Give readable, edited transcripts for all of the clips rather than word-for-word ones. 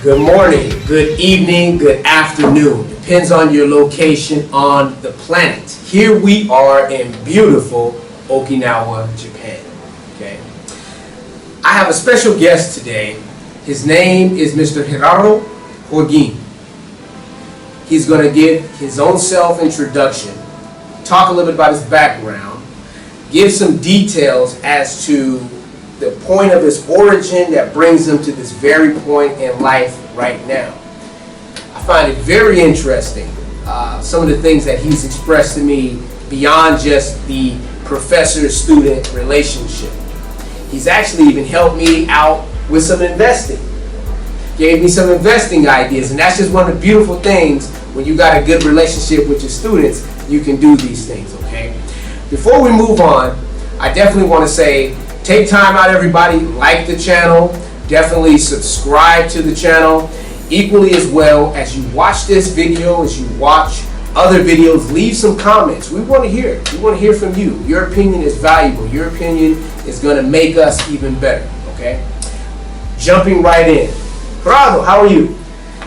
Good morning, good evening, good afternoon. Depends on your location on the planet. Here we are in beautiful Okinawa, Japan. Okay. I have a special guest today. His name is Mr. Gerardo Holguin. He's going to give his own self-introduction, talk a little bit about his background, give some details as to the point of his origin that brings him to this very point in life right now. I find it very interesting, some of the things that he's expressed to me beyond just the professor-student relationship. He's actually even helped me out with some investing. Gave me some investing ideas, and that's just one of the beautiful things when you got a good relationship with your students, you can do these things, okay? Before we move on, I definitely want to say, take time out, everybody, like the channel, definitely subscribe to the channel. Equally as well, as you watch this video, as you watch other videos, leave some comments. We want to hear it. We want to hear from you. Your opinion is valuable. Your opinion is going to make us even better, okay? Jumping right in. Gerardo, how are you?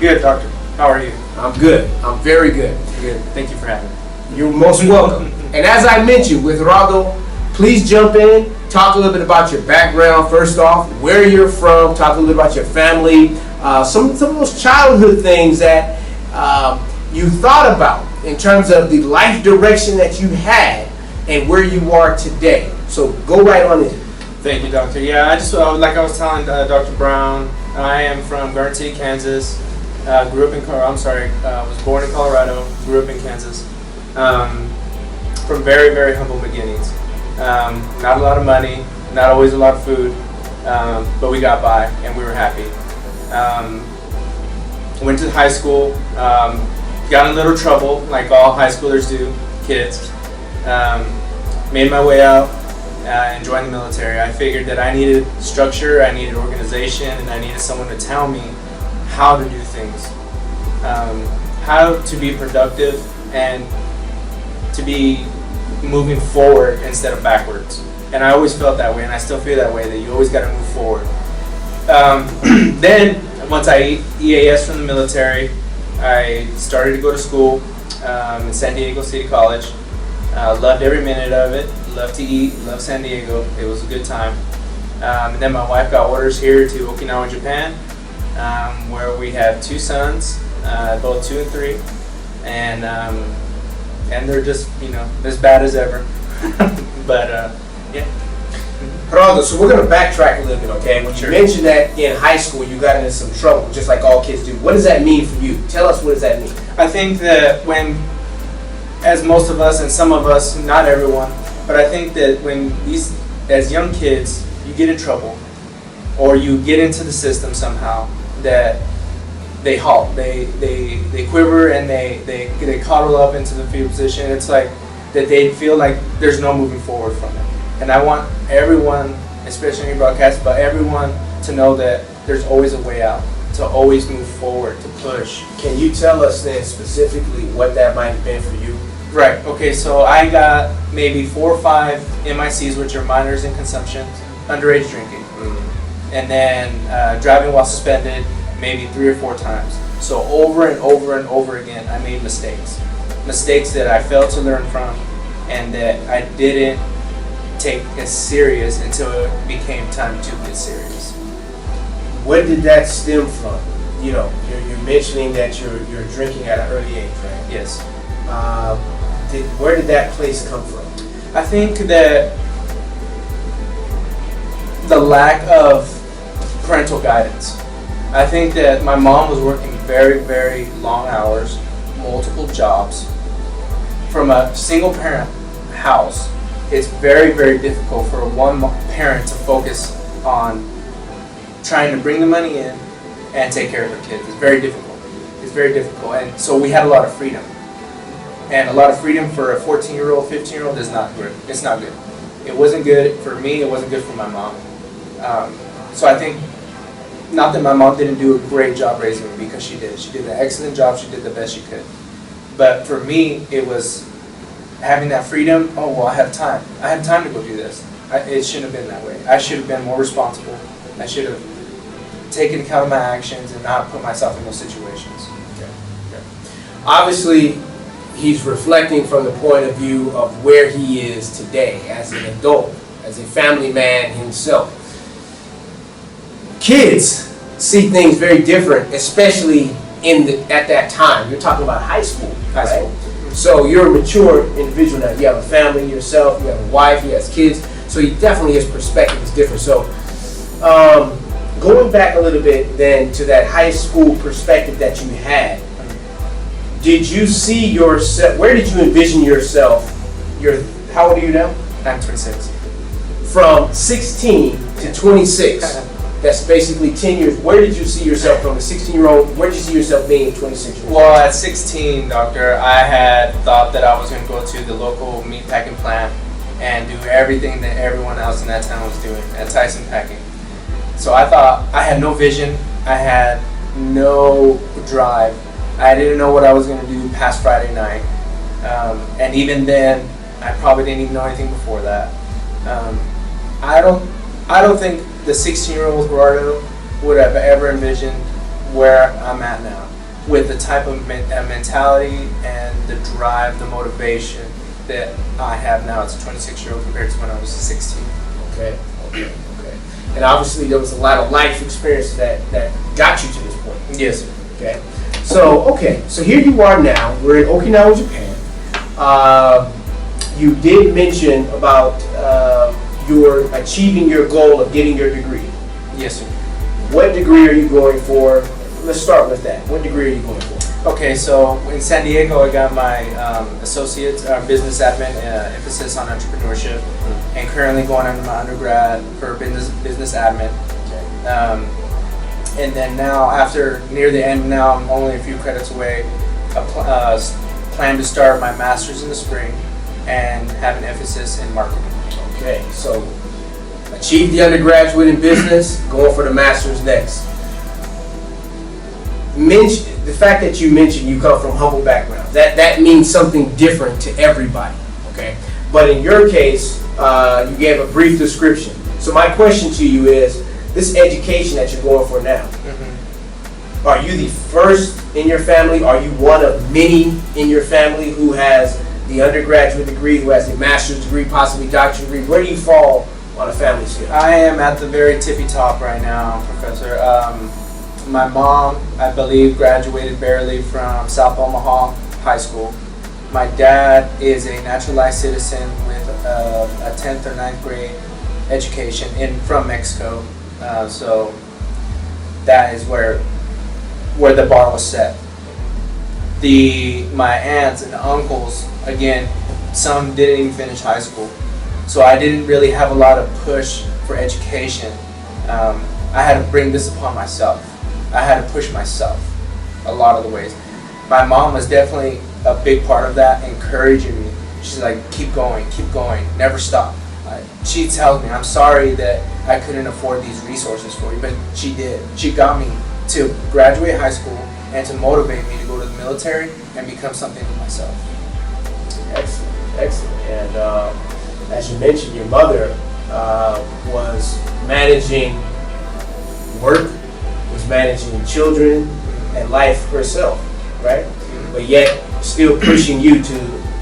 Good, Doctor. How are you? I'm good. I'm very good. Good. Thank you for having me. You're most welcome. And as I mentioned with Gerardo, please jump in. Talk a little bit about your background first off, where you're from, talk a little bit about your family, some of those childhood things that you thought about in terms of the life direction that you had and where you are today. So go right on in. Thank you, Doctor. Yeah, I just, like I was telling Dr. Brown, I am from Garden City, Kansas. Grew up in, was born in Colorado, grew up in Kansas. From very, very humble beginnings. Not a lot of money, not always a lot of food, but we got by and we were happy. Went to high school, got in a little trouble like all high schoolers do, kids. Made my way out and joined the military. I figured that I needed structure, I needed organization, and I needed someone to tell me how to do things. How to be productive and to be moving forward instead of backwards. And I always felt that way, and I still feel that way, that you always got to move forward. Then, once I EAS from the military, I started to go to school in San Diego City College. Loved every minute of it, loved to eat, loved San Diego. It was a good time. And then my wife got orders here to Okinawa, Japan, where we have two sons, both 2 and 3. And they're just, as bad as ever. But, yeah. Gerardo, so we're going to backtrack a little bit, okay? When you mentioned that in high school you got into some trouble, just like all kids do, what does that mean for you? Tell us, what does that mean? I think that as most of us, and some of us, not everyone, but I think that as young kids, you get in trouble, or you get into the system somehow, that they halt, they quiver, and they cuddle up into the fetal position. It's like that they feel like there's no moving forward from it. And I want everyone, especially in your broadcast, but everyone to know that there's always a way out, to always move forward, to push. Can you tell us then specifically what that might have been for you? Right, okay, so I got maybe 4 or 5 MICs, which are minors in consumption, underage drinking. And then driving while suspended, maybe 3 or 4 times. So over and over and over again, I made mistakes. Mistakes that I failed to learn from, and that I didn't take as serious until it became time to get serious. What did that stem from? You're mentioning that you're drinking at an early age, right? Yes. Where did that place come from? I think that the lack of parental guidance. I think that my mom was working very, very long hours, multiple jobs. From a single parent house, it's very, very difficult for one parent to focus on trying to bring the money in and take care of their kids. It's very difficult. It's very difficult. And so we had a lot of freedom. And a lot of freedom for a 14-year-old, 15-year-old is not good. It's not good. It wasn't good for me. It wasn't good for my mom. So I think, not that my mom didn't do a great job raising me, because she did. She did an excellent job. She did the best she could. But for me, it was having that freedom. Oh, well, I have time. I have time to go do this. It shouldn't have been that way. I should have been more responsible. I should have take into account of my actions and not put myself in those situations. Obviously, he's reflecting from the point of view of where he is today as an adult, as a family man himself. Kids see things very different, especially at that time. You're talking about high school, right? So you're a mature individual now. You have a family yourself, you have a wife, he has kids. So definitely his perspective is different. So going back a little bit then to that high school perspective that you had, did you see yourself, where did you envision yourself, how old are you now? I'm 26. From 16 to 26, that's basically 10 years. Where did you see yourself from a 16-year-old, where did you see yourself being at 26 years old? Well, at 16, doctor, I had thought that I was going to go to the local meat packing plant and do everything that everyone else in that town was doing at Tyson Packing. So I thought I had no vision, I had no drive. I didn't know what I was going to do past Friday night. And even then, I probably didn't even know anything before that. I don't think the 16-year-old Gerardo would have ever envisioned where I'm at now, with the type of mentality and the drive, the motivation that I have now as a 26-year-old compared to when I was 16. Okay. And obviously there was a lot of life experience that got you to this point. Yes, sir. Okay. So here you are now. We're in Okinawa, Japan. You did mention about your achieving your goal of getting your degree. Yes, sir. What degree are you going for? Let's start with that. What degree are you going for? Okay, so in San Diego, I got my associate's business admin, emphasis on entrepreneurship, and currently going into my undergrad for business admin. And then now, after near the end, now I'm only a few credits away. Plan to start my master's in the spring and have an emphasis in marketing. Okay, so achieve the undergraduate in business, going for the master's next. The fact that you mentioned you come from humble background, that means something different to everybody, okay? But in your case, you gave a brief description. So my question to you is, this education that you're going for now, are you the first in your family? Are you one of many in your family who has the undergraduate degree, who has a master's degree, possibly doctorate degree? Where do you fall on a family scale? I am at the very tippy top right now, Professor. My mom, I believe, graduated barely from South Omaha High School. My dad is a naturalized citizen with a 10th or 9th grade education from Mexico. So that is where the bar was set. My aunts and uncles, again, some didn't even finish high school. So I didn't really have a lot of push for education. I had to bring this upon myself. I had to push myself a lot of the ways. My mom was definitely a big part of that, encouraging me. She's like, keep going, never stop. She tells me, I'm sorry that I couldn't afford these resources for you, but she did. She got me to graduate high school and to motivate me to go to the military and become something for myself. Excellent. And as you mentioned, your mother was managing work, was managing children and life herself, right? But yet still pushing you to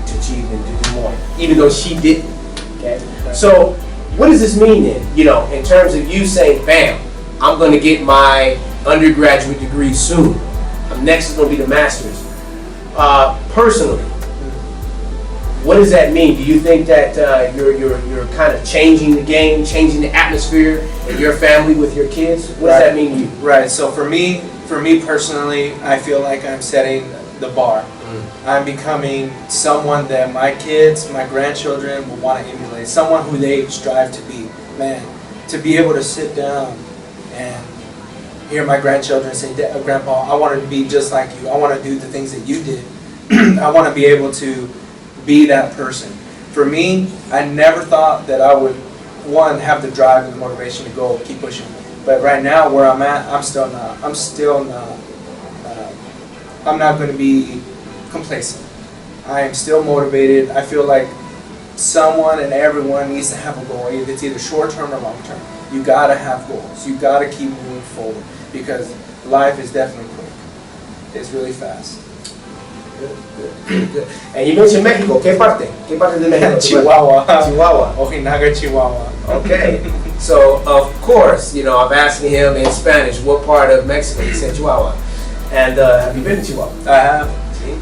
achieve and do more, even though she didn't. Okay. So what does this mean then? In terms of you saying, bam, I'm going to get my undergraduate degree soon. Next is going to be the master's. Personally, what does that mean? Do you think that you're kind of changing the game, changing the atmosphere in your family with your kids? What does that mean to you? Right. So for me personally, I feel like I'm setting the bar. I'm becoming someone that my kids, my grandchildren will want to emulate, someone who they strive to be. Man, to be able to sit down and hear my grandchildren say, Grandpa, I want to be just like you. I want to do the things that you did. I want to be able to be that person. For me, I never thought that I would, have the drive and the motivation to go keep pushing. But right now, where I'm at, I'm not going to be complacent. I am still motivated. I feel like someone and everyone needs to have a goal. It's either short term or long term. You gotta have goals. You gotta keep moving forward because life is definitely quick. It's really fast. Good. And you mentioned Mexico. ¿Qué parte? ¿Qué parte de Mexico? Chihuahua. Chihuahua. Ojinaga, Chihuahua. Okay. So, of course, I'm asking him in Spanish, what part of Mexico? He said Chihuahua. And have you been to Chihuahua? I have.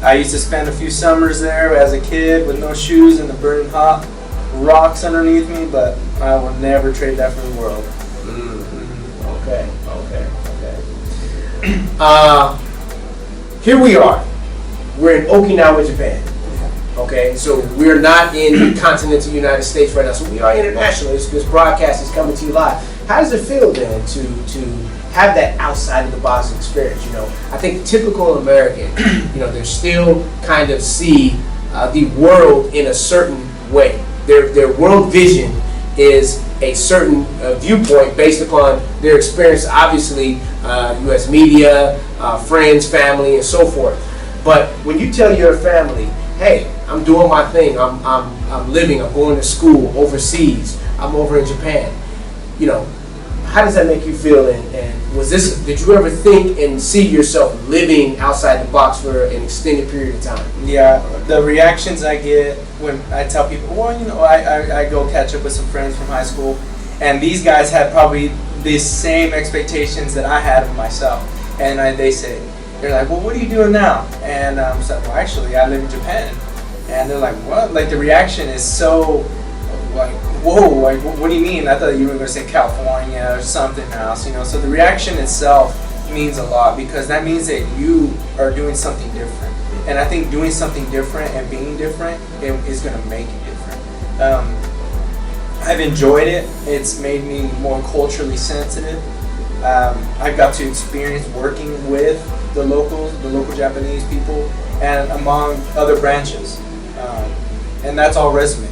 I used to spend a few summers there as a kid with no shoes and the burning hot rocks underneath me, but I will never trade that for the world. Okay. Here we are. We're in Okinawa, Japan. Okay, so we're not in the continental United States right now, so we are international. This broadcast is coming to you live. How does it feel then to have that outside of the box experience? I think typical American, they still kind of see the world in a certain way. Their world vision is a certain viewpoint based upon their experience, obviously, U.S. media, friends, family, and so forth. But when you tell your family, hey, I'm doing my thing, I'm living, I'm going to school overseas, I'm over in Japan, how does that make you feel? And did you ever think and see yourself living outside the box for an extended period of time? Yeah, the reactions I get when I tell people, well, I go catch up with some friends from high school, and these guys had probably the same expectations that I had of myself. And they're like, well, what are you doing now? And I'm like, well, actually, I live in Japan. And they're like, what? Like, the reaction is so, like, whoa, like, what do you mean? I thought you were going to say California or something else, So the reaction itself means a lot because that means that you are doing something different. And I think doing something different and being different is going to make you different. I've enjoyed it. It's made me more culturally sensitive. I got to experience working with the local Japanese people and among other branches. And that's all resume.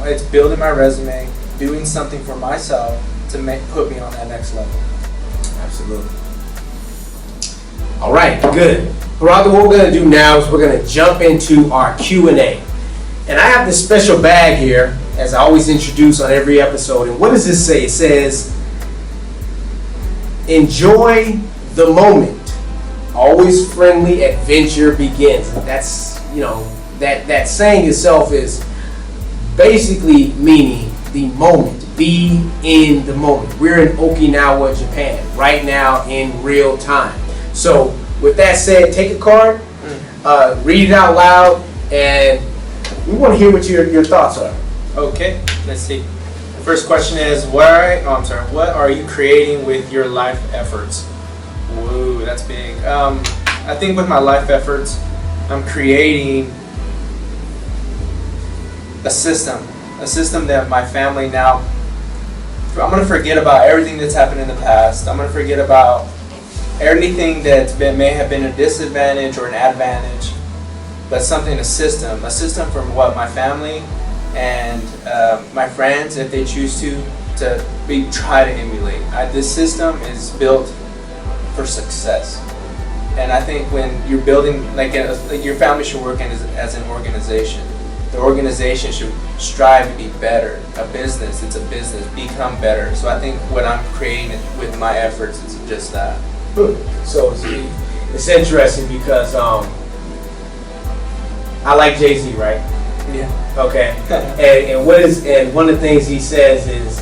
It's building my resume, doing something for myself to put me on that next level. Absolutely. All right, good. Gerardo, what we're going to do now is we're going to jump into our Q&A. And I have this special bag here, as I always introduce on every episode. And what does this say? It says, enjoy the moment. Always friendly adventure begins. That's, that saying itself is basically meaning the moment. Be in the moment. We're in Okinawa, Japan, right now in real time. So with that said, take a card, read it out loud, and we want to hear what your thoughts are. Okay, let's see. The first question is, what are you creating with your life efforts? Whoa, that's big. I think with my life efforts, I'm creating a system that my family now, I'm going to forget about everything that's happened in the past. I'm going to forget about anything that may have been a disadvantage or an advantage, but a system from what my family and my friends, if they choose to try to emulate. This system is built for success. And I think when you're building, like your family should work as an organization. The organization should strive to be better. A business, it's a business, become better. So I think what I'm creating with my efforts is just that. So it's interesting because I like Jay-Z, right? Yeah. Okay. and one of the things he says is,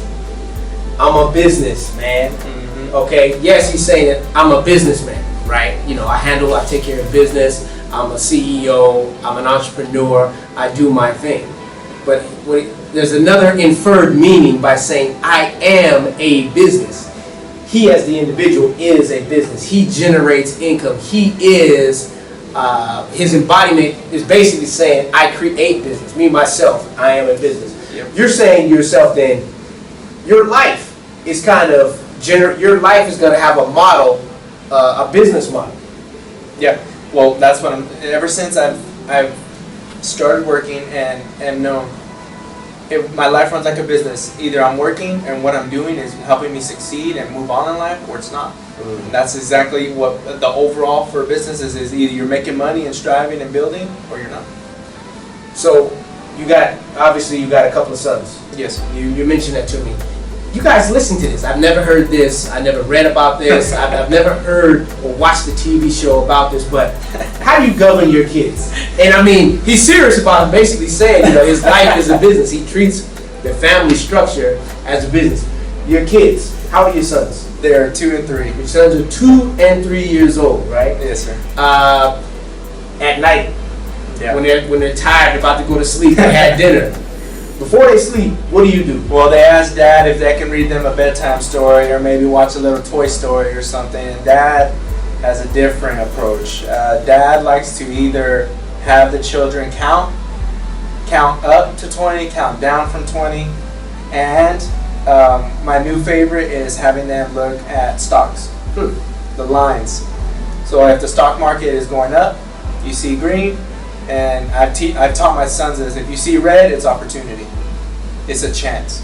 I'm a businessman. Mm-hmm. Okay. Yes, he's saying that I'm a businessman, right? I take care of business. I'm a CEO. I'm an entrepreneur. I do my thing. But there's another inferred meaning by saying I am a business. He, as the individual, is a business. He generates income. He is. His embodiment is basically saying, I create business. Me, myself, I am a business. Yep. You're saying to yourself then, your life is your life is going to have a model, a business model. Yeah. Well, that's what ever since I've started working and known my life runs like a business. Either I'm working and what I'm doing is helping me succeed and move on in life, or it's not. And that's exactly what the overall for business is either you're making money and striving and building, or you're not. So obviously you got a couple of sons. Yes. You mentioned that to me. you guys listen to this. I've never heard this. I never read about this. I've never heard or watched a TV show about this. But how do you govern your kids? And I mean, he's serious about it, basically saying, you know, his life is a business. He treats the family structure as a business. Your kids, how old are your sons? They're 2 and 3. Your sons are 2 and 3 years old, right? Yes, sir. At night, Yeah. when they're tired, about to go to sleep, they had dinner. Before they sleep, what do you do? Well, they ask Dad if they can read them a bedtime story or maybe watch a little Toy Story or something. And Dad has a different approach. Dad likes to either have the children count up to 20, count down from 20, and my new favorite is having them look at stocks, the lines. So if the stock market is going up, you see green, and I've taught my sons this: if you see red, it's opportunity, it's a chance.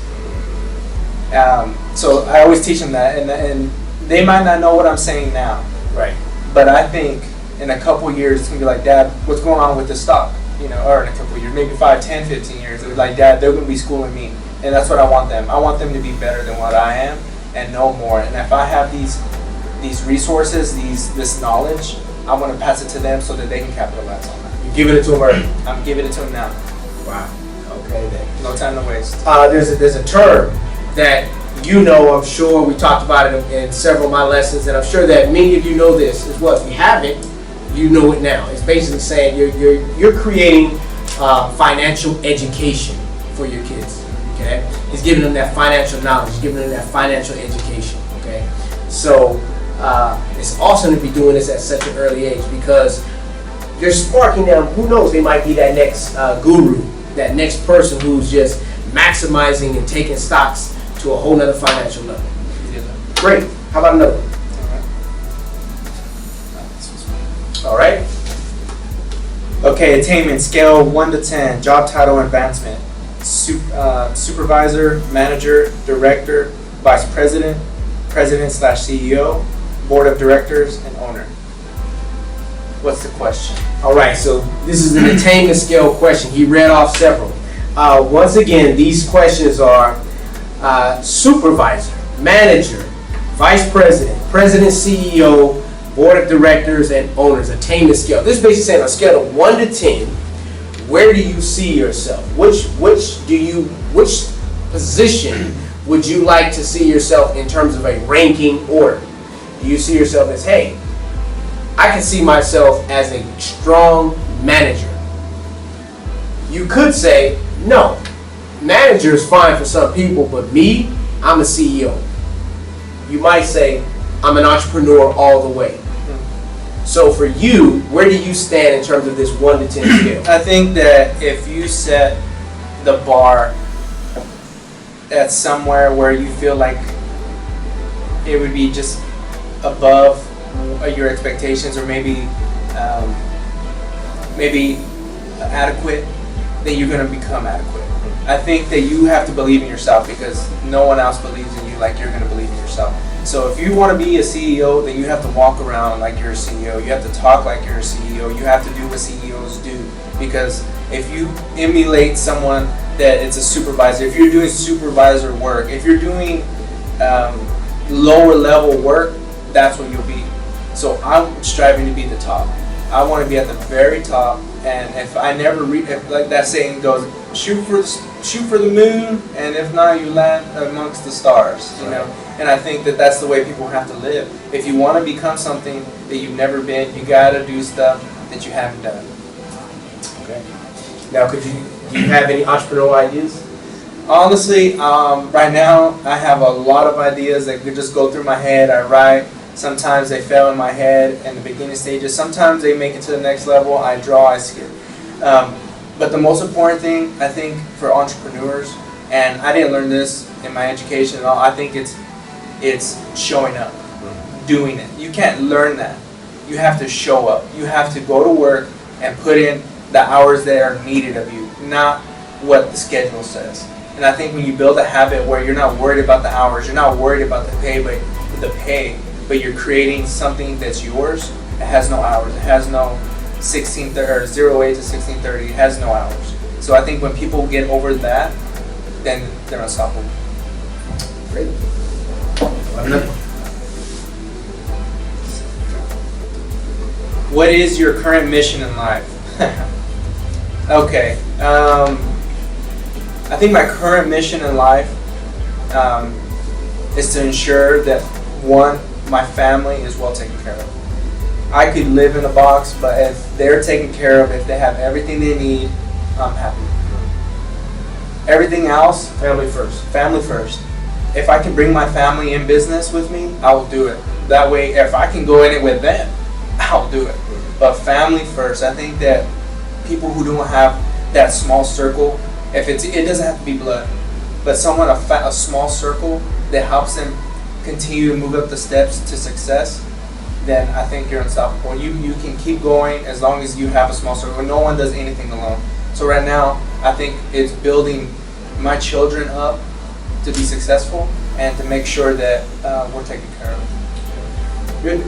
So I always teach them that, and they might not know what I'm saying now, Right. but I think in a couple years it's gonna be like, Dad, what's going on with the stock? You know, or in a couple years, maybe 5, 10, 15 years, it'll be like, Dad, they're gonna be schooling me, and that's what I want them. I want them to be better than what I am and know more. And if I have these resources, this knowledge, I want to pass it to them so that they can capitalize on that. You're giving it to them early. I'm giving it to them now. Wow. Okay then. No time to waste. There's a term that you know, I'm sure we talked about it in several of my lessons, and I'm sure that many of you know this as well. If you haven't, you know it now. It's basically saying you're creating financial education for your kids. Okay, he's giving them that financial knowledge, he's giving them that financial education. Okay, so it's awesome to be doing this at such an early age because you're sparking them. Who knows? They might be that next guru, that next person who's just maximizing and taking stocks to a whole nother financial level. Great. How about another one? All right. Okay, attainment scale 1 to 10. Job title advancement. Supervisor, manager, director, vice president, president/CEO, board of directors, and owner. What's the question? All right, so this is an attainment scale question. He read off several. Once again, these questions are supervisor, manager, vice president, president, CEO, board of directors, and owners. Attainment scale. This is basically saying on a scale of 1 to 10, where do you see yourself? Which position would you like to see yourself in terms of a ranking order? Do you see yourself as, hey, I can see myself as a strong manager? You could say, no, manager is fine for some people, but me, I'm a CEO. You might say, I'm an entrepreneur all the way. So for you, where do you stand in terms of this 1 to 10 scale? I think that if you set the bar at somewhere where you feel like it would be just above your expectations, or maybe adequate, then you're going to become adequate. I think that you have to believe in yourself because no one else believes in you like you're going to believe in yourself. So if you want to be a CEO, then you have to walk around like you're a CEO. You have to talk like you're a CEO. You have to do what CEOs do. Because if you emulate someone that it's a supervisor, if you're doing supervisor work, if you're doing lower level work, that's what you'll be. So I'm striving to be the top. I want to be at the very top. And if I never if, like that saying goes, shoot for the moon, and if not, you land amongst the stars. You know. And I think that that's the way people have to live. If you want to become something that you've never been, you got to do stuff that you haven't done. Okay. Now, do you have any entrepreneurial ideas? Honestly, right now I have a lot of ideas that could just go through my head. I write. Sometimes they fail in my head in the beginning stages. Sometimes they make it to the next level. I draw, I skip. But the most important thing, I think, for entrepreneurs, and I didn't learn this in my education at all, I think it's showing up, doing it. You can't learn that. You have to show up. You have to go to work and put in the hours that are needed of you, not what the schedule says. And I think when you build a habit where you're not worried about the hours, you're not worried about the pay, but you're creating something that's yours, it has no hours. It has no 08 to 16:30. It has no hours. So I think when people get over that, then they're unstoppable. Great. Another. What is your current mission in life? Okay. I think my current mission in life is to ensure that, one, my family is well taken care of. I could live in a box, but if they're taken care of, if they have everything they need, I'm happy. Everything else, Family first. family first. If I can bring my family in business with me, I will do it. That way, if I can go in it with them, I'll do it. But family first. I think that people who don't have that small circle, it doesn't have to be blood, but someone a small circle that helps them continue to move up the steps to success, then I think you're unstoppable. You can keep going as long as you have a small circle. No one does anything alone. So right now, I think it's building my children up to be successful and to make sure that we're taken care of. Good.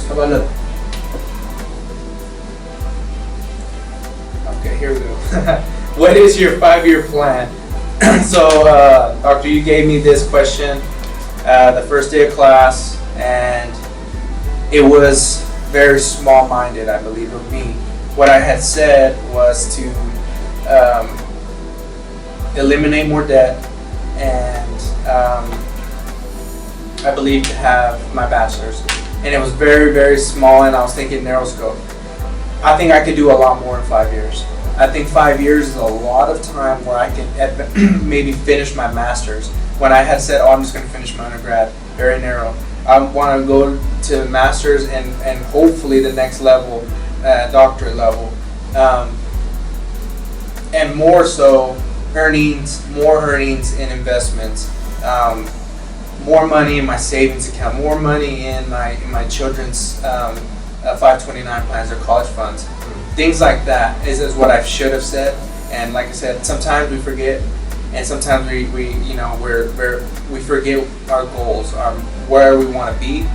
How about another? Okay, here we go. What is your 5-year plan? So, Doctor, you gave me this question the first day of class, and it was very small-minded, I believe, of me. What I had said was to eliminate more debt, and I believe to have my bachelor's. And it was very, very small, and I was thinking narrow scope. I think I could do a lot more in 5 years. I think 5 years is a lot of time where I can maybe finish my master's. When I had said, I'm just going to finish my undergrad, very narrow. I want to go to master's and hopefully the next level, doctorate level. And more so, more earnings in investments, more money in my savings account, more money in my children's 529 plans or college funds. Things like that is what I should have said. And like I said, sometimes we forget, and sometimes we forget our goals, where we want to be.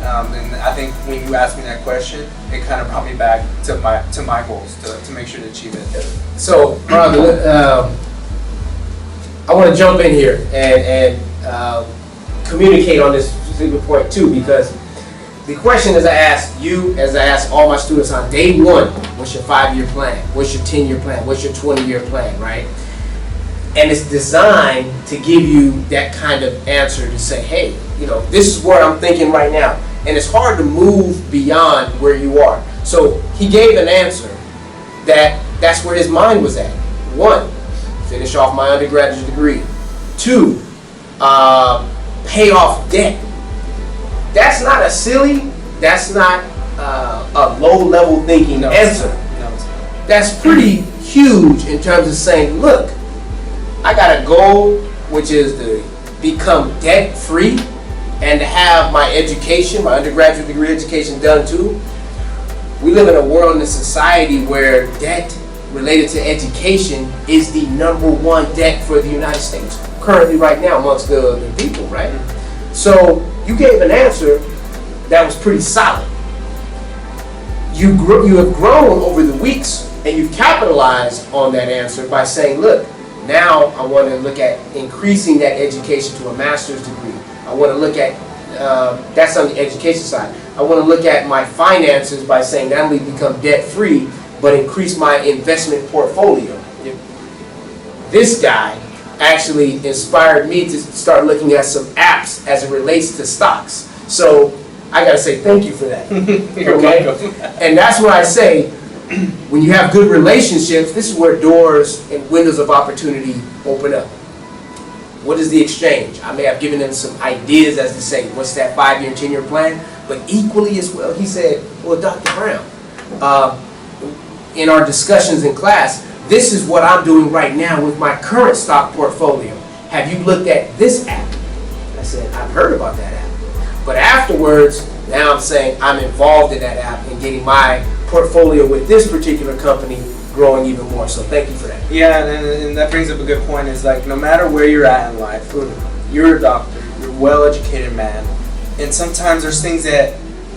And I think when you asked me that question, it kind of brought me back to my goals to make sure to achieve it. So, Gerardo, I want to jump in here and communicate on this specific point too, because the question as I ask you, as I ask all my students on day one, what's your 5-year plan? What's your 10-year plan? What's your 20-year plan, right? And it's designed to give you that kind of answer to say, hey, this is where I'm thinking right now. And it's hard to move beyond where you are. So he gave an answer that's where his mind was at. 1, finish off my undergraduate degree. 2, pay off debt. That's not a silly, that's not a low-level thinking answer. That's pretty huge in terms of saying, look, I got a goal, which is to become debt-free and to have my education, my undergraduate degree education done too. We live in a world and a society where debt related to education is the #1 debt for the United States currently right now amongst the people, right? So you gave an answer that was pretty solid. You have grown over the weeks, and you've capitalized on that answer by saying, look, now I want to look at increasing that education to a master's degree. I want to look at, that's on the education side. I want to look at my finances by saying not only become debt-free, but increase my investment portfolio. This guy actually inspired me to start looking at some apps as it relates to stocks. So I got to say thank you for that. You're welcome. And that's why I say, when you have good relationships, this is where doors and windows of opportunity open up. What is the exchange? I may have given them some ideas as to say, what's that 5-year, 10-year plan? But equally as well, he said, well, Dr. Brown, in our discussions in class, this is what I'm doing right now with my current stock portfolio. Have you looked at this app? I said, I've heard about that app. But afterwards, now I'm saying I'm involved in that app and getting my portfolio with this particular company growing even more. So thank you for that. Yeah, and that brings up a good point. Is like, no matter where you're at in life, you're a doctor, you're a well-educated man, and sometimes there's things that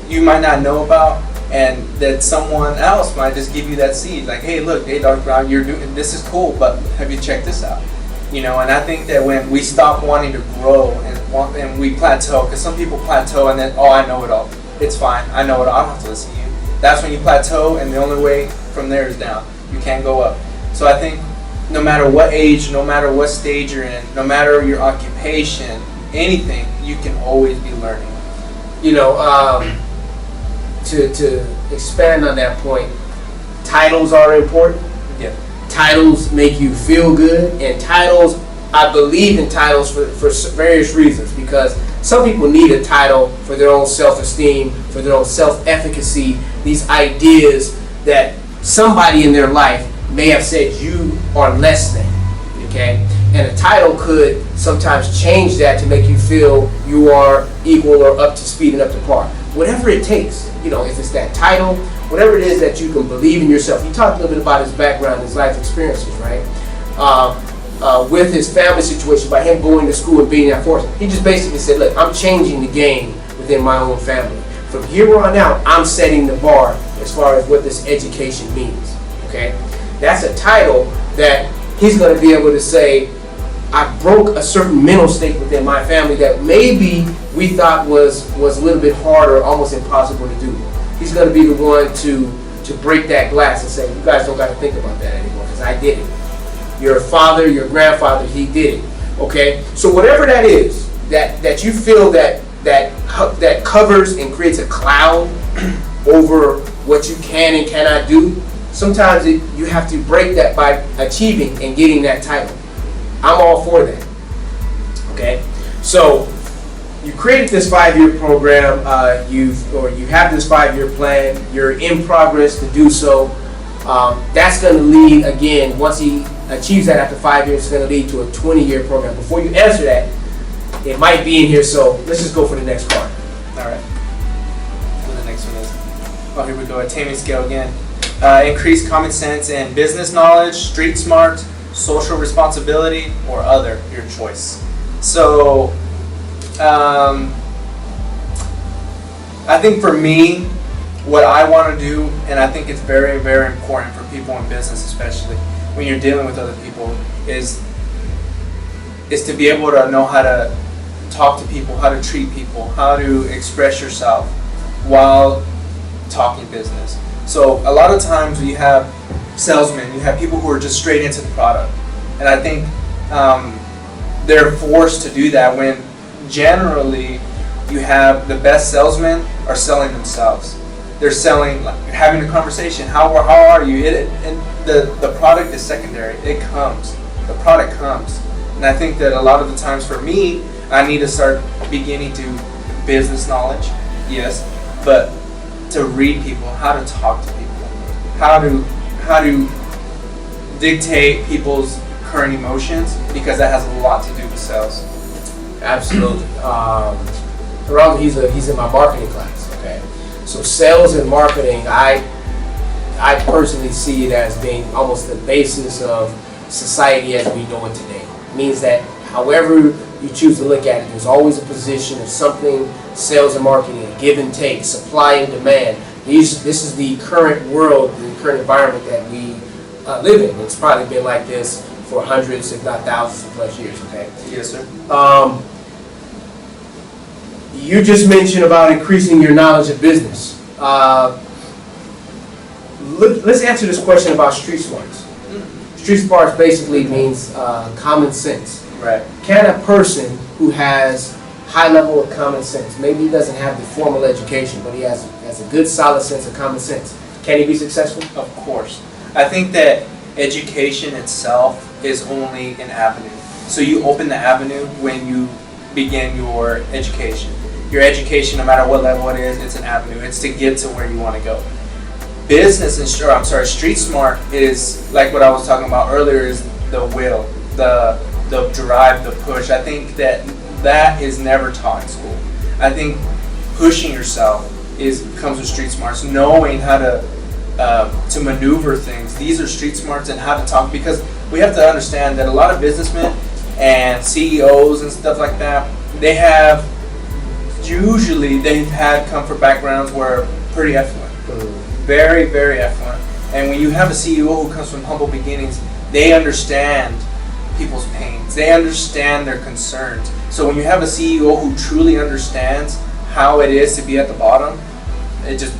you might not know about, and that someone else might just give you that seed. Like, hey, look, hey, Dr. Brown, you're doing this is cool, but have you checked this out? And I think that when we stop wanting to grow and we plateau, because some people plateau and then, I know it all. It's fine. I know it all. I don't have to listen to you. That's when you plateau, and the only way from there is down. You can't go up. So I think no matter what age, no matter what stage you're in, no matter your occupation, anything, you can always be learning. To expand on that point, titles are important. Yeah. Titles make you feel good, and titles, I believe in titles for various reasons, because some people need a title for their own self-esteem, for their own self-efficacy, these ideas that somebody in their life may have said you are less than, okay? And a title could sometimes change that to make you feel you are equal or up to speed and up to par. Whatever it takes, if it's that title, whatever it is that you can believe in yourself. You talked a little bit about his background, his life experiences, right? With his family situation, by him going to school and being that force, he just basically said, look, I'm changing the game within my own family. From here on out, I'm setting the bar as far as what this education means, okay? That's a title that he's going to be able to say, I broke a certain mental state within my family that maybe we thought was a little bit harder, almost impossible to do. He's going to be the one to break that glass and say, you guys don't got to think about that anymore, because I did it. Your father, your grandfather, he did it. Okay? So whatever that is, that you feel that covers and creates a cloud over what you can and cannot do, sometimes you have to break that by achieving and getting that title. I'm all for that. Okay? So you created this 5-year program, you have this 5-year plan, you're in progress to do so. That's going to lead, again, once he achieves that after 5 years, it's going to lead to a 20-year program. Before you answer that, it might be in here, so let's just go for the next part. All right. So the next one is, here we go, attainment scale again. Increase common sense and business knowledge, street smart, social responsibility, or other, your choice. So, I think for me, what I want to do, and I think it's very, very important for people in business, especially when you're dealing with other people, is to be able to know how to talk to people, how to treat people, how to express yourself while talking business. So a lot of times you have salesmen, you have people who are just straight into the product. And I think they're forced to do that when generally you have the best salesmen are selling themselves. They're selling, like, having a conversation. How are you? And the product is secondary. It comes. The product comes. And I think that a lot of the times for me, I need to start beginning to business knowledge, yes, but to read people, how to talk to people, how to dictate people's current emotions, because that has a lot to do with sales. Absolutely. Gerardo, he's in my marketing class. Okay, so sales and marketing, I personally see it as being almost the basis of society as we know it today. It means that however you choose to look at it, there's always a position of something, sales and marketing, a give and take, supply and demand. This is the current world, the current environment that we live in. It's probably been like this for hundreds, if not thousands of plus years, okay? Yes, sir. You just mentioned about increasing your knowledge of business. Let's answer this question about street smarts. Street smarts basically means common sense. Right. Can a person who has high level of common sense, maybe he doesn't have the formal education, but he has a good solid sense of common sense, can he be successful? Of course. I think that education itself is only an avenue. So you open the avenue when you begin your education. Your education, no matter what level it is, it's an avenue. It's to get to where you want to go. Business and street smart is like what I was talking about earlier, is the will, the drive, the push. I think that is never taught in school. I think pushing yourself comes with street smarts, knowing how to maneuver things. These are street smarts, and how to talk, because we have to understand that a lot of businessmen and CEOs and stuff like that, they've come from backgrounds where pretty affluent. Very, very affluent. And when you have a CEO who comes from humble beginnings, they understand people's pains. They understand their concerns. So when you have a CEO who truly understands how it is to be at the bottom, it just,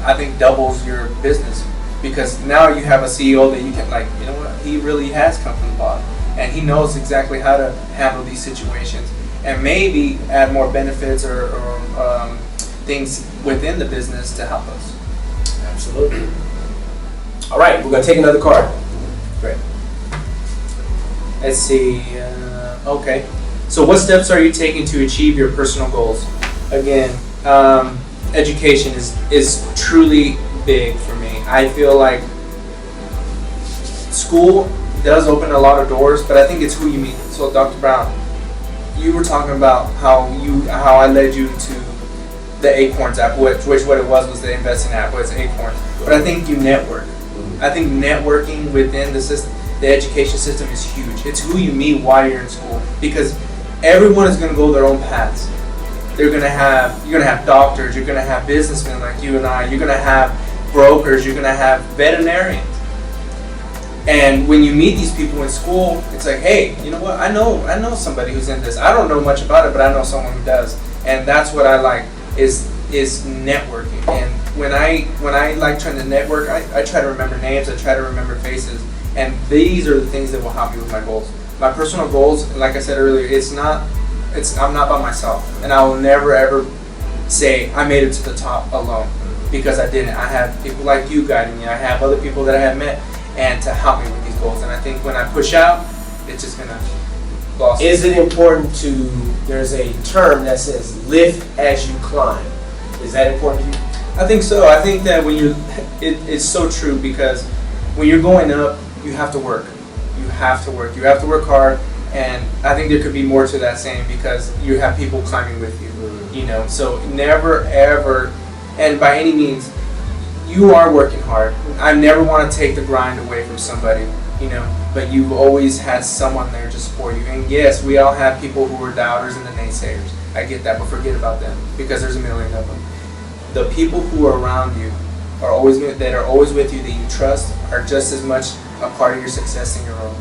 I think, doubles your business. Because now you have a CEO that you can, like, you know what, he really has come from the bottom. And he knows exactly how to handle these situations. And maybe add more benefits or things within the business to help us. Absolutely. All right, we're going to take another card. Great. Let's see. Okay. So what steps are you taking to achieve your personal goals? Again, education is truly big for me. I feel like school does open a lot of doors, but I think it's who you meet. So Dr. Brown, you were talking about how I led you to the Acorns app, which what it was the investing app, was Acorns. But I think you network. I think networking within the system, the education system, is huge. It's who you meet while you're in school, because everyone is going to go their own paths. You're going to have doctors, you're going to have businessmen like you and I, you're going to have brokers, you're going to have veterinarians. And when you meet these people in school, it's like, hey, you know what? I know somebody who's in this. I don't know much about it, but I know someone who does. And that's what I like is networking. And when I like trying to network, I try to remember names, I try to remember faces, and these are the things that will help me with my goals. My personal goals, like I said earlier, I'm not by myself, and I will never ever say I made it to the top alone, because I didn't. I have people like you guiding me. I have other people that I have met and to help me with these goals. And I think when I push out, it's just gonna blossom. Is it important to, there's a term that says lift as you climb. Is that important to you? I think so. I think that it's so true, because when you're going up, you have to work. You have to work. You have to work hard. And I think there could be more to that saying, because you have people climbing with you. You know, so never ever, and by any means, you are working hard. I never want to take the grind away from somebody, you know, but you've always had someone there to support you. And yes, we all have people who are doubters and the naysayers. I get that, but forget about them, because there's a million of them. The people who are around you that are always with you, that you trust, are just as much a part of your success in your own.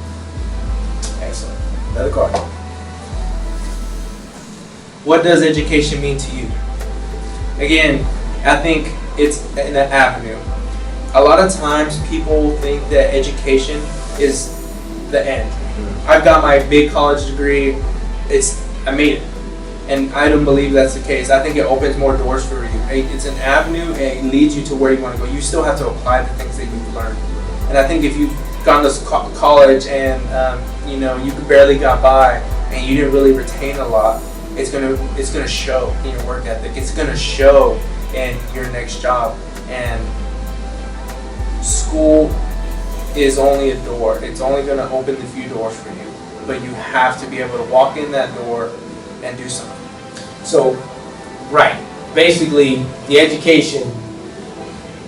Excellent. Another card. What does education mean to you? Again, I think it's an avenue. A lot of times people think that education is the end. I've got my big college degree, I made it. And I don't believe that's the case. I think it opens more doors for you. It's an avenue, and it leads you to where you want to go. You still have to apply the things that you've learned. And I think if you've gone to college and you barely got by and you didn't really retain a lot, it's gonna show in your work ethic. It's gonna show in your next job. And school is only a door. It's only gonna open a few doors for you, but you have to be able to walk in that door and do something. So, right, basically the education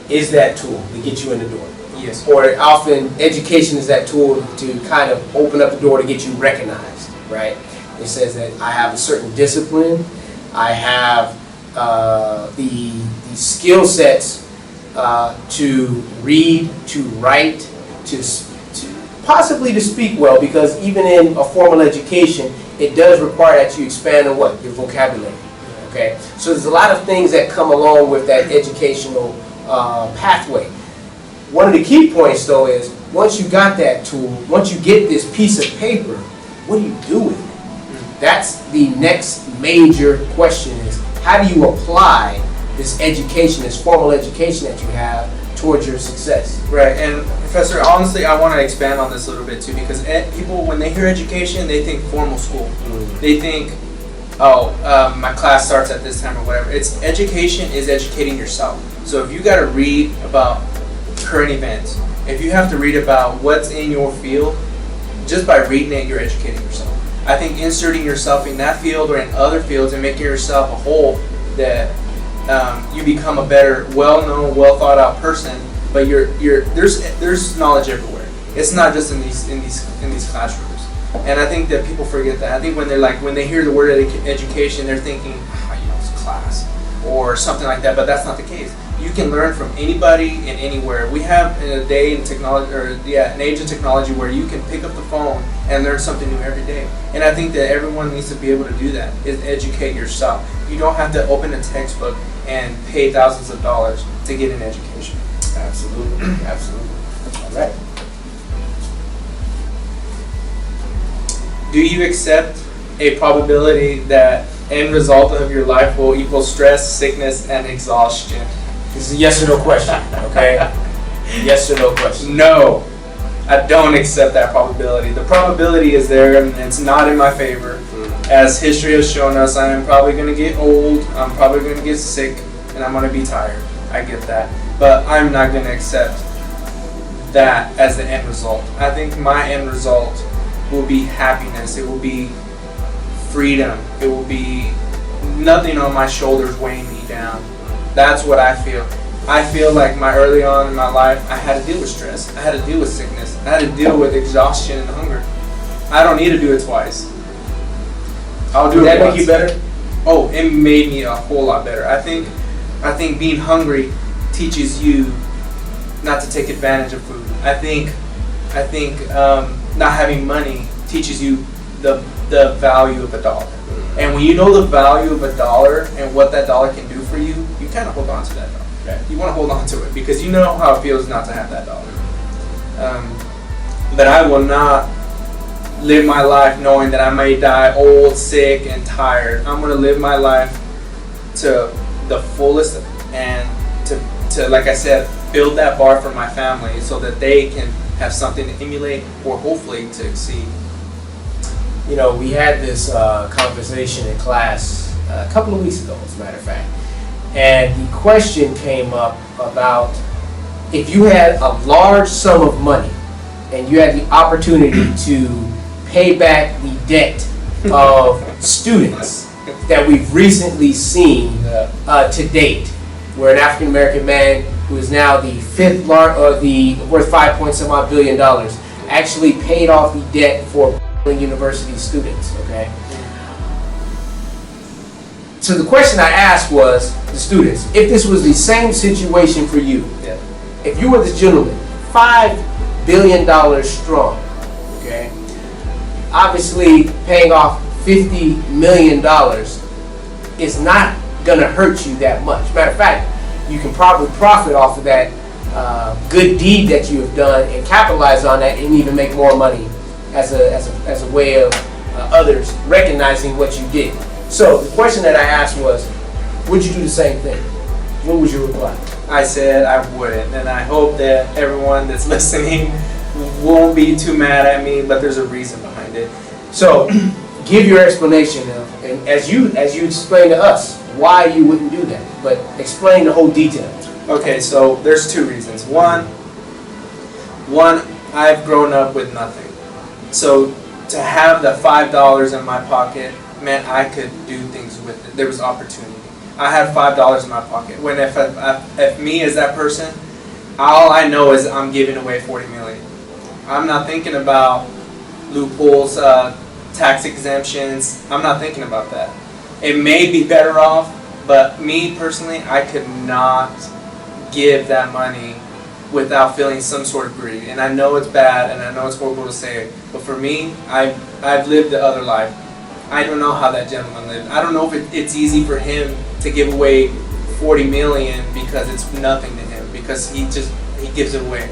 is that tool to get you in the door. Yes. Or often education is that tool to kind of open up the door to get you recognized, right? It says that I have a certain discipline, I have the skill sets to read, to write, to possibly to speak well, because even in a formal education, it does require that you expand on what? Your vocabulary. Okay? So there's a lot of things that come along with that educational pathway. One of the key points, though, is once you got that tool, once you get this piece of paper, what do you do with it? That's the next major question, is how do you apply this education, this formal education that you have towards your success? Right, and Professor, honestly, I want to expand on this a little bit too, because people, when they hear education, they think formal school. They think, my class starts at this time or whatever. Education is educating yourself. So if you got to read about current events, if you have to read about what's in your field, just by reading it, you're educating yourself. I think inserting yourself in that field or in other fields and making yourself a whole, that you become a better, well-known, well-thought-out person. But there's knowledge everywhere. It's not just in these classrooms. And I think that people forget that. I think when they hear the word education, they're thinking, it's class or something like that. But that's not the case. You can learn from anybody and anywhere. We have a day in technology, an age of technology where you can pick up the phone and learn something new every day. And I think that everyone needs to be able to do that, is educate yourself. You don't have to open a textbook and pay thousands of dollars to get an education. Absolutely, absolutely. All right. Do you accept a probability that end result of your life will equal stress, sickness, and exhaustion? This is a yes or no question, okay? Yes or no question. No, I don't accept that probability. The probability is there, and it's not in my favor. As history has shown us, I am probably going to get old, I'm probably going to get sick, and I'm going to be tired. I get that. But I'm not going to accept that as the end result. I think my end result will be happiness. It will be freedom. It will be nothing on my shoulders weighing me down. That's what I feel. I feel like early on in my life, I had to deal with stress. I had to deal with sickness. I had to deal with exhaustion and hunger. I don't need to do it twice. I'll do it once. Did that make you better? Oh, it made me a whole lot better. I think being hungry teaches you not to take advantage of food. I think not having money teaches you the value of a dollar. And when you know the value of a dollar and what that dollar can do for you, you kind of hold on to that dollar. Okay. You want to hold on to it because you know how it feels not to have that dollar. But I will not live my life knowing that I may die old, sick, and tired. I'm going to live my life to the fullest and to, like I said, build that bar for my family so that they can have something to emulate or hopefully to exceed. You know, we had this conversation in class a couple of weeks ago, as a matter of fact. And the question came up about if you had a large sum of money and you had the opportunity to pay back the debt of students that we've recently seen to date, where an African American man who is now the fifth worth $5.7 billion actually paid off the debt for university students. Okay. So the question I asked was the students, if this was the same situation for you, if you were this gentleman, $5 billion strong, okay, obviously paying off $50 million is not going to hurt you that much. Matter of fact, you can probably profit off of that good deed that you have done and capitalize on that and even make more money as a way of others recognizing what you did. So the question that I asked was, would you do the same thing? What was your reply? I said I wouldn't, and I hope that everyone that's listening won't be too mad at me, but there's a reason behind it. So give your explanation now, and as you explain to us why you wouldn't do that, but explain the whole detail. Okay, so there's two reasons. One, I've grown up with nothing. So to have the $5 in my pocket meant I could do things with it. There was opportunity. I had $5 in my pocket. When if me as that person, all I know is I'm giving away $40 million. I'm not thinking about loopholes, tax exemptions. I'm not thinking about that. It may be better off, but me personally, I could not give that money without feeling some sort of greed. And I know it's bad, and I know it's horrible to say it, but for me, I've lived the other life. I don't know how that gentleman lived. I don't know if it's easy for him to give away $40 million because it's nothing to him, because he gives it away.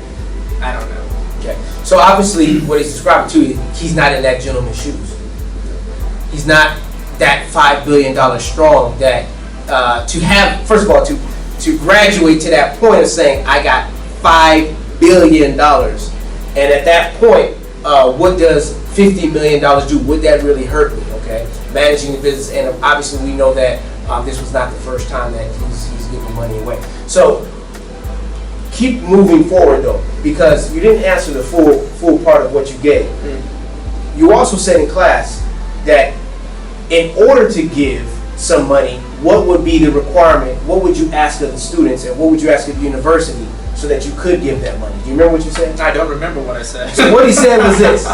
I don't know. Okay. So obviously, what he's describing to you, he's not in that gentleman's shoes. He's not that $5 billion strong that to have, first of all, to graduate to that point of saying, I got $5 billion. And at that point, what does $50 million do? Would that really hurt me? Okay, managing the business, and obviously we know that this was not the first time that he's giving money away. So keep moving forward though, because you didn't answer the full part of what you gave. You also said in class that in order to give some money, what would be the requirement? What would you ask of the students, and what would you ask of the university so that you could give that money? Do you remember what you said? I don't remember what I said. So what he said was this.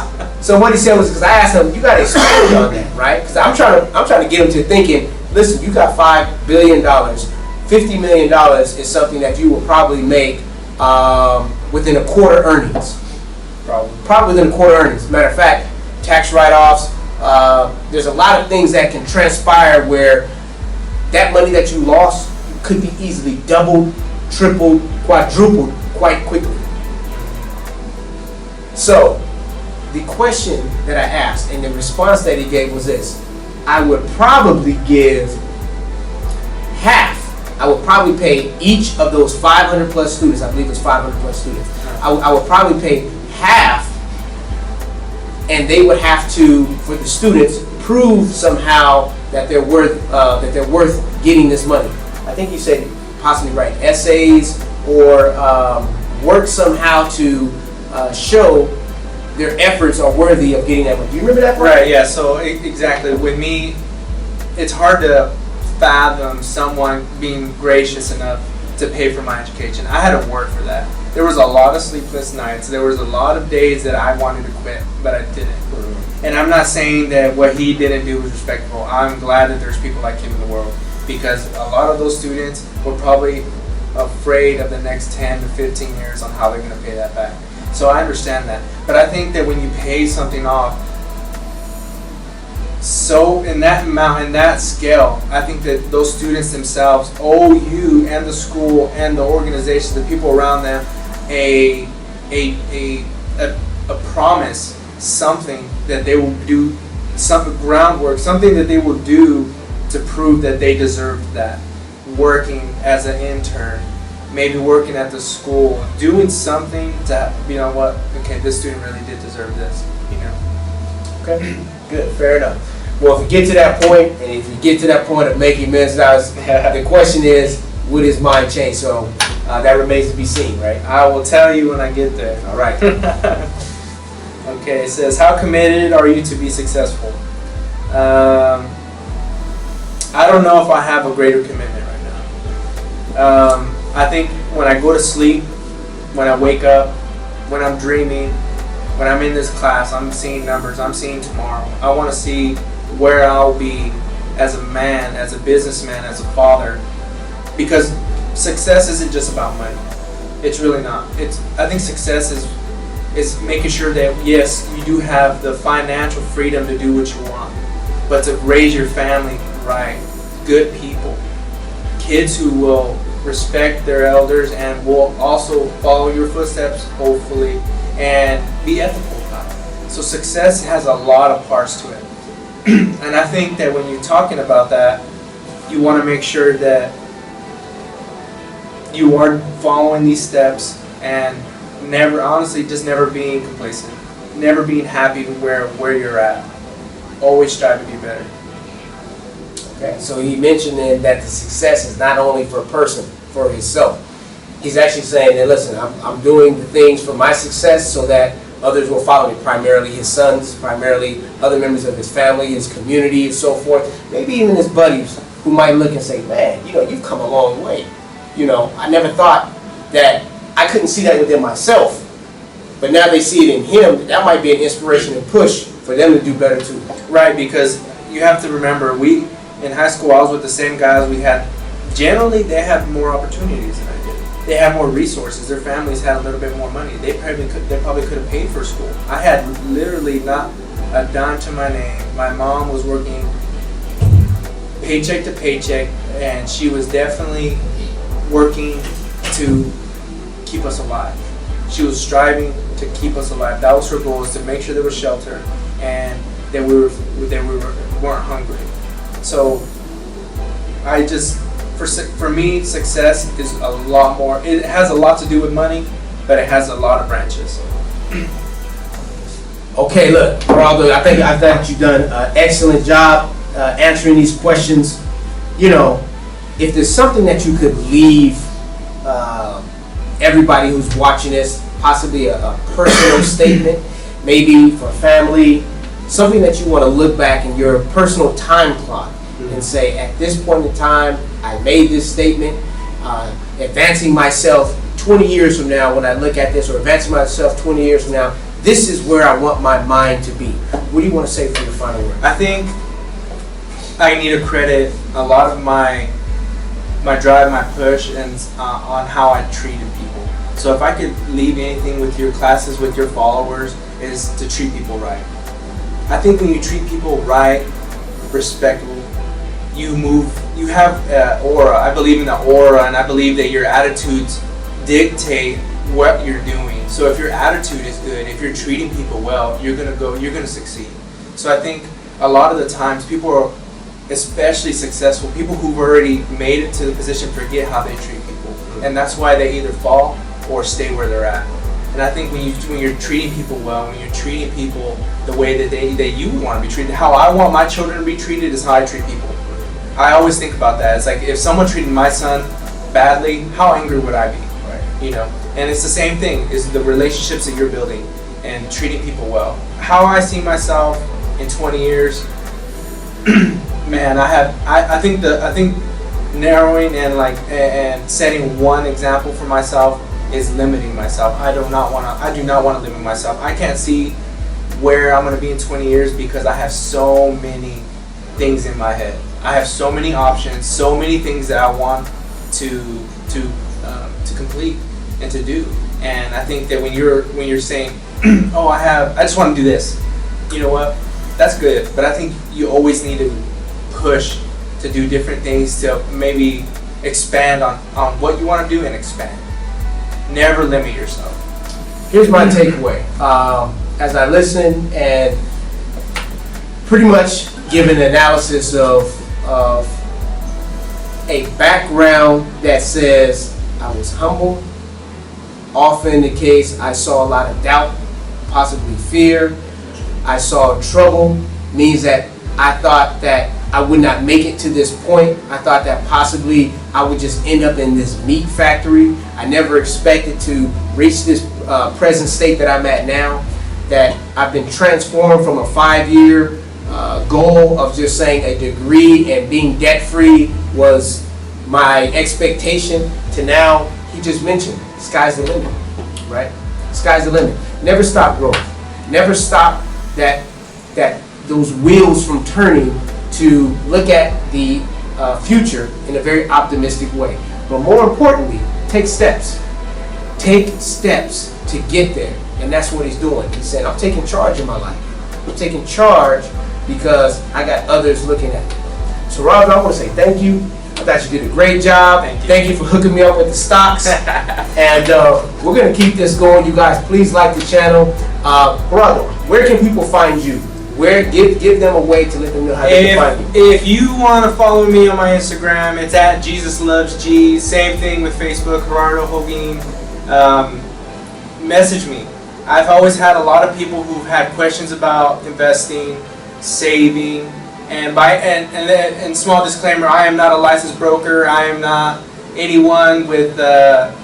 Because I asked him, you got to expand on that, right? Because I'm trying to get him to thinking, listen, you got $5 billion. $50 million is something that you will probably make within a quarter earnings. Probably within a quarter earnings. Matter of fact, tax write-offs, there's a lot of things that can transpire where that money that you lost could be easily doubled, tripled, quadrupled quite quickly. So, the question that I asked and the response that he gave was this: I would probably give half. I would probably pay each of those 500 plus students, I believe it's 500 plus students, I would probably pay half, and they would have to, for the students, prove somehow that they're worth getting this money. I think you said possibly write essays or work somehow to show their efforts are worthy of getting that money. Do you remember that part? Right, yeah, so exactly. With me, it's hard to fathom someone being gracious enough to pay for my education. I had to work for that. There was a lot of sleepless nights. There was a lot of days that I wanted to quit, but I didn't. And I'm not saying that what he didn't do was respectful. I'm glad that there's people like him in the world, because a lot of those students were probably afraid of the next 10 to 15 years on how they're going to pay that back. So I understand that. But I think that when you pay something off so in that amount, in that scale, I think that those students themselves owe you and the school and the organizations, the people around them, a promise, something that they will do, some groundwork, something that they will do to prove that they deserved that. Working as an intern, maybe working at the school, doing something to, you know what, okay, this student really did deserve this, you know. Okay, good, fair enough. Well, if you get to that point, and if you get to that point of making millions of dollars, the question is, would his mind change? So that remains to be seen, right? I will tell you when I get there. All right. Okay, it says, how committed are you to be successful? I don't know if I have a greater commitment right now. I think when I go to sleep, when I wake up, when I'm dreaming, when I'm in this class, I'm seeing numbers, I'm seeing tomorrow. I want to see where I'll be as a man, as a businessman, as a father. Because success isn't just about money. It's really not. I think success is making sure that, yes, you do have the financial freedom to do what you want, but to raise your family right, good people, kids who will respect their elders and will also follow your footsteps, hopefully, and be ethical about it. So success has a lot of parts to it. And I think that when you're talking about that, you want to make sure that you are following these steps and never, honestly, just never being complacent, never being happy where you're at. Always strive to be better. Okay, so he mentioned then that the success is not only for a person, for himself. He's actually saying that, listen, I'm doing the things for my success so that others will follow me, primarily his sons, primarily other members of his family, his community, and so forth. Maybe even his buddies who might look and say, man, you know, you've come a long way. You know, I never thought that, I couldn't see that within myself. But now they see it in him. That might be an inspiration and push for them to do better too. Right, because you have to remember, in high school, I was with the same guys we had. Generally, they had more opportunities than I did. They had more resources. Their families had a little bit more money. They probably could have paid for school. I had literally not a dime to my name. My mom was working paycheck to paycheck, and she was definitely working to keep us alive. She was striving to keep us alive. That was her goal, was to make sure there was shelter and that we weren't hungry. So for me, success is a lot more. It has a lot to do with money, but it has a lot of branches. Okay, look, Gerardo, I think you've done an excellent job answering these questions. You know, if there's something that you could leave everybody who's watching this, possibly a personal statement, maybe for family, something that you want to look back in your personal time clock and say, at this point in time, I made this statement, advancing myself 20 years from now when I look at this, or advancing myself 20 years from now, this is where I want my mind to be. What do you want to say for your final word? I think I need to credit a lot of my my drive, my push, and on how I treated people. So if I could leave anything with your classes, with your followers, is to treat people right. I think when you treat people right, respectful, you have aura. I believe in the aura, and I believe that your attitudes dictate what you're doing. So if your attitude is good, if you're treating people well, you're gonna succeed. So I think a lot of the times people are, especially successful, people who've already made it to the position, forget how they treat people, and that's why they either fall or stay where they're at. And I think when you're treating people well, when you're treating people the way that you want to be treated, how I want my children to be treated is how I treat people. I always think about that. It's like if someone treated my son badly, how angry would I be? Right. You know. And it's the same thing. Is the relationships that you're building and treating people well. How I see myself in 20 years, man, I think narrowing and setting one example for myself is limiting myself. I do not want to limit myself. I can't see where I'm going to be in 20 years because I have so many things in my head. I have so many options, so many things that I want to complete and to do. And I think that when you're saying, oh, I just want to do this, you know what? That's good. But I think you always need to push to do different things to maybe expand on what you want to do and expand. Never limit yourself. Here's my takeaway. As I listen and pretty much give an analysis of a background that says I was humble. Often the case, I saw a lot of doubt, possibly fear. I saw trouble, means that I thought that I would not make it to this point. I thought that possibly I would just end up in this meat factory. I never expected to reach this present state that I'm at now, that I've been transformed from a 5-year goal of just saying a degree and being debt-free was my expectation to now, he just mentioned, sky's the limit, right? Sky's the limit. Never stop growth. Never stop those wheels from turning to look at the future in a very optimistic way. But more importantly, take steps. Take steps to get there. And that's what he's doing. He's saying, I'm taking charge of my life. I'm taking charge because I got others looking at me. So Rob, I want to say thank you. I thought you did a great job. Thank you for hooking me up with the stocks. And we're going to keep this going. You guys, please like the channel. Gerardo, where can people find you? Give them a way to let them know how they can find you. If you want to follow me on my Instagram, it's at Jesus Loves G. Same thing with Facebook, Gerardo Holguin. Message me. I've always had a lot of people who've had questions about investing, saving, and small disclaimer, I am not a licensed broker. I am not anyone with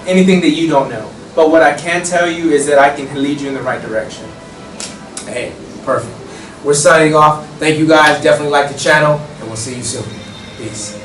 anything that you don't know. But what I can tell you is that I can lead you in the right direction. Hey, perfect. We're signing off. Thank you guys. Definitely like the channel, and we'll see you soon. Peace.